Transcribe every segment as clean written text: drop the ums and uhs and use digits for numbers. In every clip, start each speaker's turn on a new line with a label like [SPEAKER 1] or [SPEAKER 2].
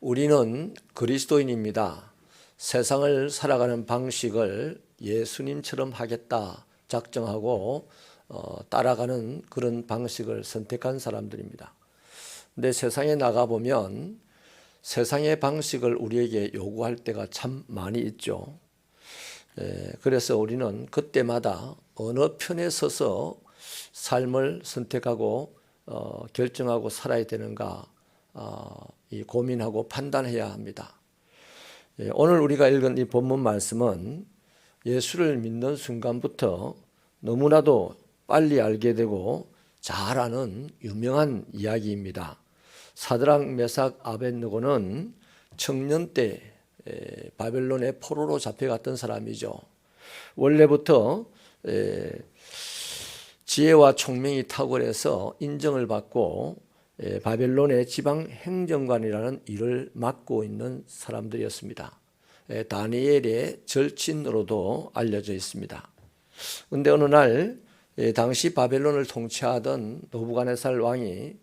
[SPEAKER 1] 우리는 그리스도인입니다. 세상을 살아가는 방식을 예수님처럼 하겠다 작정하고 따라가는 그런 방식을 선택한 사람들입니다. 근데 세상에 나가보면 세상의 방식을 우리에게 요구할 때가 참 많이 있죠. 그래서 우리는 그때마다 어느 편에 서서 삶을 선택하고 결정하고 살아야 되는가 고민하고 판단해야 합니다. 오늘 우리가 읽은 이 본문 말씀은 예수를 믿는 순간부터 너무나도 빨리 알게 되고 잘 아는 유명한 이야기입니다. 사드락, 메삭, 아벳느고는 청년 때 바벨론의 포로로 잡혀갔던 사람이죠. 원래부터 지혜와 총명이 탁월해서 인정을 받고 바벨론의 지방 행정관이라는 일을 맡고 있는 사람들이었습니다. 다니엘의 절친으로도 알려져 있습니다. 그런데 어느 날 당시 바벨론을 통치하던 느부갓네살 왕이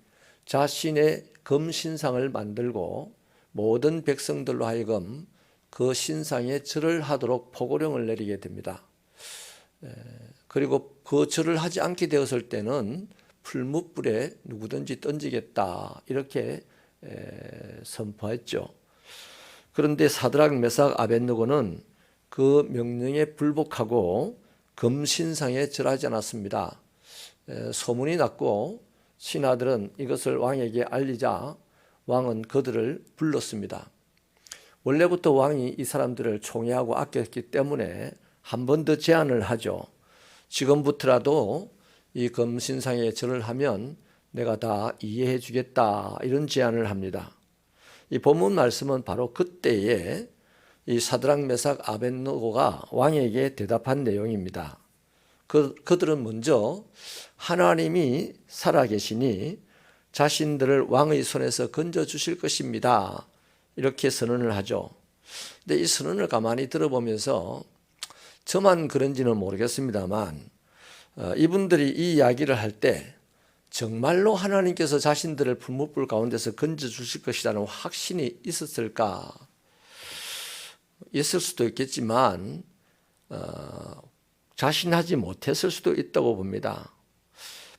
[SPEAKER 1] 자신의 금신상을 만들고 모든 백성들로 하여금 그 신상에 절을 하도록 포고령을 내리게 됩니다. 그리고 그 절을 하지 않게 되었을 때는 풀무불에 누구든지 던지겠다 이렇게 선포했죠. 그런데 사드락, 메삭, 아벳느고는 그 명령에 불복하고 금신상에 절하지 않았습니다. 소문이 났고 신하들은 이것을 왕에게 알리자 왕은 그들을 불렀습니다. 원래부터 왕이 이 사람들을 총애하고 아꼈기 때문에 한 번 더 제안을 하죠. 지금부터라도 이 금신상에 절을 하면 내가 다 이해해 주겠다 이런 제안을 합니다. 이 본문 말씀은 바로 그때에 이 사드락, 메삭, 아벳느고가 왕에게 대답한 내용입니다. 그들은 먼저 하나님이 살아계시니 자신들을 왕의 손에서 건져주실 것입니다 이렇게 선언을 하죠. 근데 이 선언을 가만히 들어보면서 저만 그런지는 모르겠습니다만 이분들이 이 이야기를 할 때 정말로 하나님께서 자신들을 풀무불 가운데서 건져주실 것이라는 확신이 있었을까? 있을 수도 있겠지만 자신하지 못했을 수도 있다고 봅니다.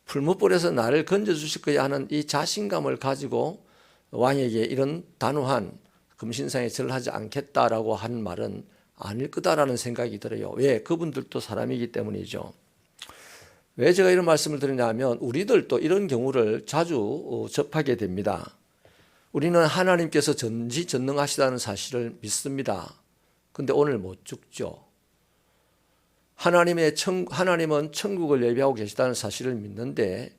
[SPEAKER 1] 풀무불에서 나를 건져주실 거야 하는 이 자신감을 가지고 왕에게 이런 단호한 금신상에 절을 하지 않겠다라고 한 말은 아닐 거다라는 생각이 들어요. 왜? 그분들도 사람이기 때문이죠. 왜 제가 이런 말씀을 드리냐면 우리들도 이런 경우를 자주 접하게 됩니다. 우리는 하나님께서 전지전능하시다는 사실을 믿습니다. 근데 오늘 못 죽죠. 하나님은 천국을 예비하고 계시다는 사실을 믿는데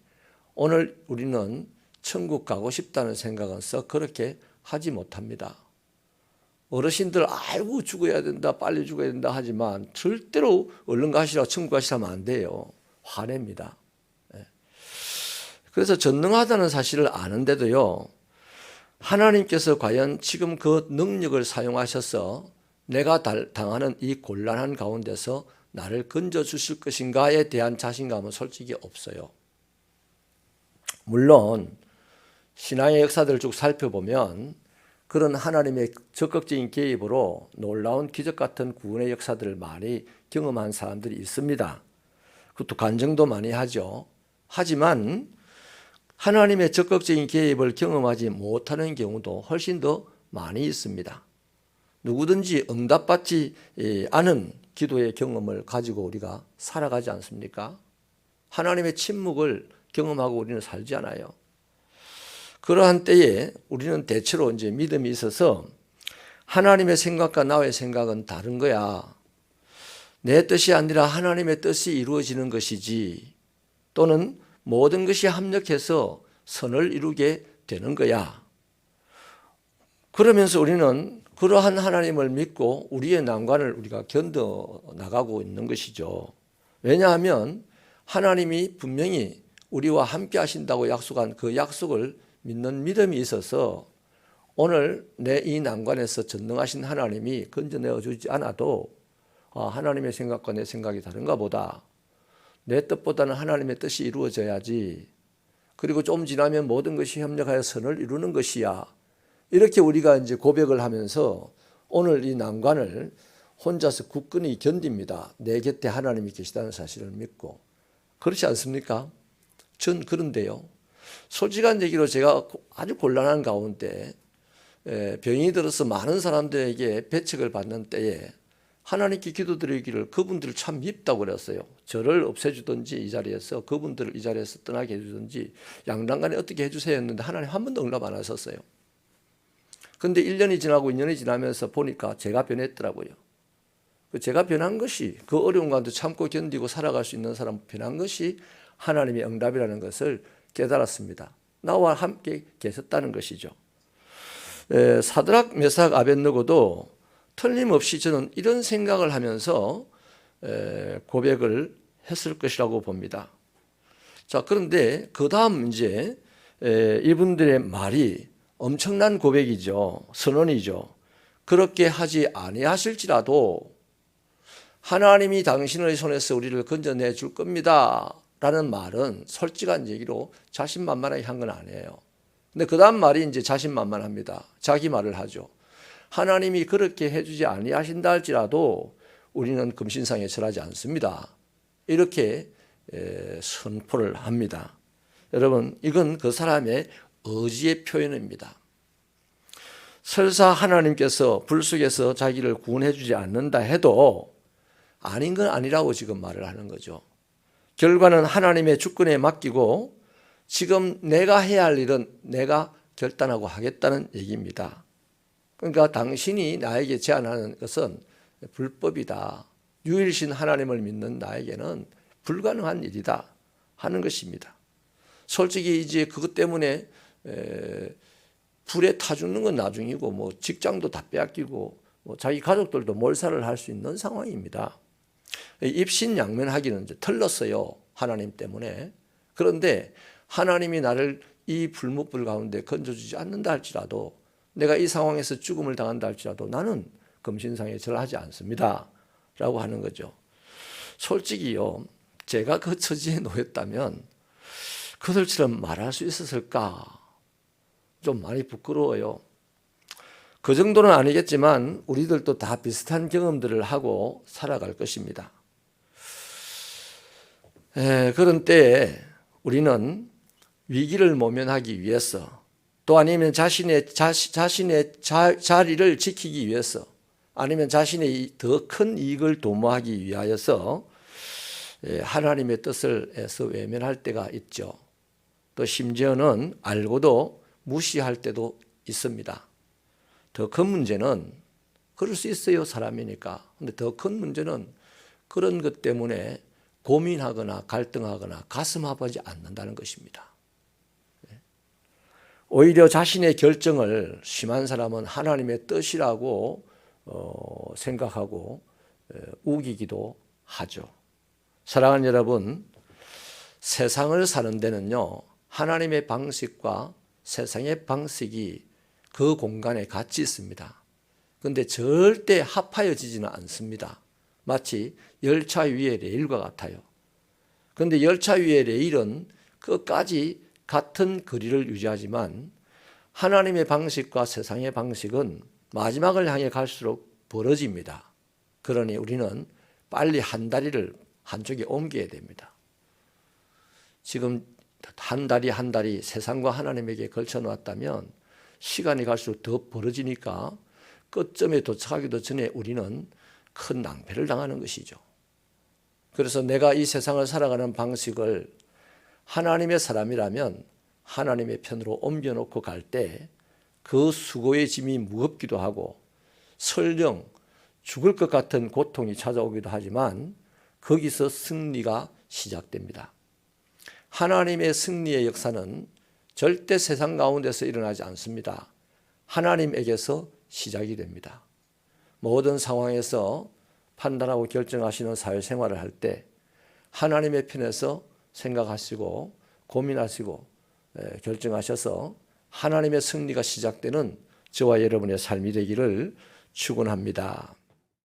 [SPEAKER 1] 오늘 우리는 천국 가고 싶다는 생각은 썩 그렇게 하지 못합니다. 어르신들 알고 죽어야 된다, 빨리 죽어야 된다 하지만 절대로 얼른 가시라고 천국 가시라면 안 돼요. 화냅니다. 그래서 전능하다는 사실을 아는데도요, 하나님께서 과연 지금 그 능력을 사용하셔서 내가 당하는 이 곤란한 가운데서 나를 건져주실 것인가에 대한 자신감은 솔직히 없어요. 물론 신앙의 역사들을 쭉 살펴보면 그런 하나님의 적극적인 개입으로 놀라운 기적 같은 구원의 역사들을 많이 경험한 사람들이 있습니다. 그것도 간증도 많이 하죠. 하지만 하나님의 적극적인 개입을 경험하지 못하는 경우도 훨씬 더 많이 있습니다. 누구든지 응답받지 않은 기도의 경험을 가지고 우리가 살아가지 않습니까? 하나님의 침묵을 경험하고 우리는 살지 않아요. 그러한 때에 우리는 대체로 이제 믿음이 있어서 하나님의 생각과 나의 생각은 다른 거야. 내 뜻이 아니라 하나님의 뜻이 이루어지는 것이지. 또는 모든 것이 합력해서 선을 이루게 되는 거야. 그러면서 우리는 그러한 하나님을 믿고 우리의 난관을 우리가 견뎌 나가고 있는 것이죠. 왜냐하면 하나님이 분명히 우리와 함께 하신다고 약속한 그 약속을 믿는 믿음이 있어서 오늘 내 이 난관에서 전능하신 하나님이 건져내어 주지 않아도 하나님의 생각과 내 생각이 다른가 보다. 내 뜻보다는 하나님의 뜻이 이루어져야지. 그리고 좀 지나면 모든 것이 협력하여 선을 이루는 것이야. 이렇게 우리가 이제 고백을 하면서 오늘 이 난관을 혼자서 굳건히 견딥니다. 내 곁에 하나님이 계시다는 사실을 믿고. 그렇지 않습니까? 전 그런데요. 솔직한 얘기로 제가 아주 곤란한 가운데 병이 들어서 많은 사람들에게 배척을 받는 때에 하나님께 기도드리기를 그분들을 참 밉다고 그랬어요. 저를 없애주든지 이 자리에서 그분들을 이 자리에서 떠나게 해주든지 양당간에 어떻게 해주세요 했는데 하나님 한 번도 응답 안 하셨어요. 그런데 1년이 지나고 2년이 지나면서 보니까 제가 변했더라고요. 제가 변한 것이 그 어려운 가운데 참고 견디고 살아갈 수 있는 사람 변한 것이 하나님의 응답이라는 것을 깨달았습니다. 나와 함께 계셨다는 것이죠. 사드락, 메삭, 아벳느고도 틀림없이 저는 이런 생각을 하면서 고백을 했을 것이라고 봅니다. 자, 그런데 그 다음 이제 이분들의 말이 엄청난 고백이죠. 선언이죠. 그렇게 하지 아니하실지라도 하나님이 당신의 손에서 우리를 건져내 줄 겁니다 라는 말은 솔직한 얘기로 자신만만하게 한 건 아니에요. 근데 그 다음 말이 이제 자신만만합니다. 자기 말을 하죠. 하나님이 그렇게 해주지 아니하신다 할지라도 우리는 금신상에 절하지 않습니다. 이렇게 선포를 합니다. 여러분, 이건 그 사람의 의지의 표현입니다. 설사 하나님께서 불 속에서 자기를 구원해 주지 않는다 해도 아닌 건 아니라고 지금 말을 하는 거죠. 결과는 하나님의 주권에 맡기고 지금 내가 해야 할 일은 내가 결단하고 하겠다는 얘기입니다. 그러니까 당신이 나에게 제안하는 것은 불법이다. 유일신 하나님을 믿는 나에게는 불가능한 일이다 하는 것입니다. 솔직히 이제 그것 때문에 불에 타 죽는 건 나중이고 뭐 직장도 다 빼앗기고 뭐 자기 가족들도 몰살을 할 수 있는 상황입니다. 입신양면하기는 이제 틀렸어요. 하나님 때문에. 그런데 하나님이 나를 이 불못불 가운데 건져주지 않는다 할지라도 내가 이 상황에서 죽음을 당한다 할지라도 나는 금신상에 절하지 않습니다 라고 하는 거죠. 솔직히요, 제가 그 처지에 놓였다면 그들처럼 말할 수 있었을까? 좀 많이 부끄러워요. 그 정도는 아니겠지만 우리들도 다 비슷한 경험들을 하고 살아갈 것입니다. 그런 때에 우리는 위기를 모면하기 위해서 또 아니면 자신의 자리를 지키기 위해서 아니면 자신의 더 큰 이익을 도모하기 위하여서 하나님의 뜻을 해서 외면할 때가 있죠. 또 심지어는 알고도 무시할 때도 있습니다. 더 큰 문제는 그럴 수 있어요. 사람이니까. 근데 더 큰 문제는 그런 것 때문에 고민하거나 갈등하거나 가슴 아파하지 않는다는 것입니다. 오히려 자신의 결정을 심한 사람은 하나님의 뜻이라고 생각하고 우기기도 하죠. 사랑하는 여러분, 세상을 사는 데는요, 하나님의 방식과 세상의 방식이 그 공간에 같이 있습니다. 그런데 절대 합하여지지는 않습니다. 마치 열차 위의 레일과 같아요. 그런데 열차 위의 레일은 끝까지 같은 거리를 유지하지만 하나님의 방식과 세상의 방식은 마지막을 향해 갈수록 벌어집니다. 그러니 우리는 빨리 한 다리를 한쪽에 옮겨야 됩니다. 지금 한 다리 한 다리 세상과 하나님에게 걸쳐 놓았다면 시간이 갈수록 더 벌어지니까 끝점에 도착하기도 전에 우리는 큰 낭패를 당하는 것이죠. 그래서 내가 이 세상을 살아가는 방식을 하나님의 사람이라면 하나님의 편으로 옮겨놓고 갈 때 그 수고의 짐이 무겁기도 하고 설령 죽을 것 같은 고통이 찾아오기도 하지만 거기서 승리가 시작됩니다. 하나님의 승리의 역사는 절대 세상 가운데서 일어나지 않습니다. 하나님에게서 시작이 됩니다. 모든 상황에서 판단하고 결정하시는 사회생활을 할 때 하나님의 편에서 생각하시고 고민하시고 결정하셔서 하나님의 승리가 시작되는 저와 여러분의 삶이 되기를 축원합니다.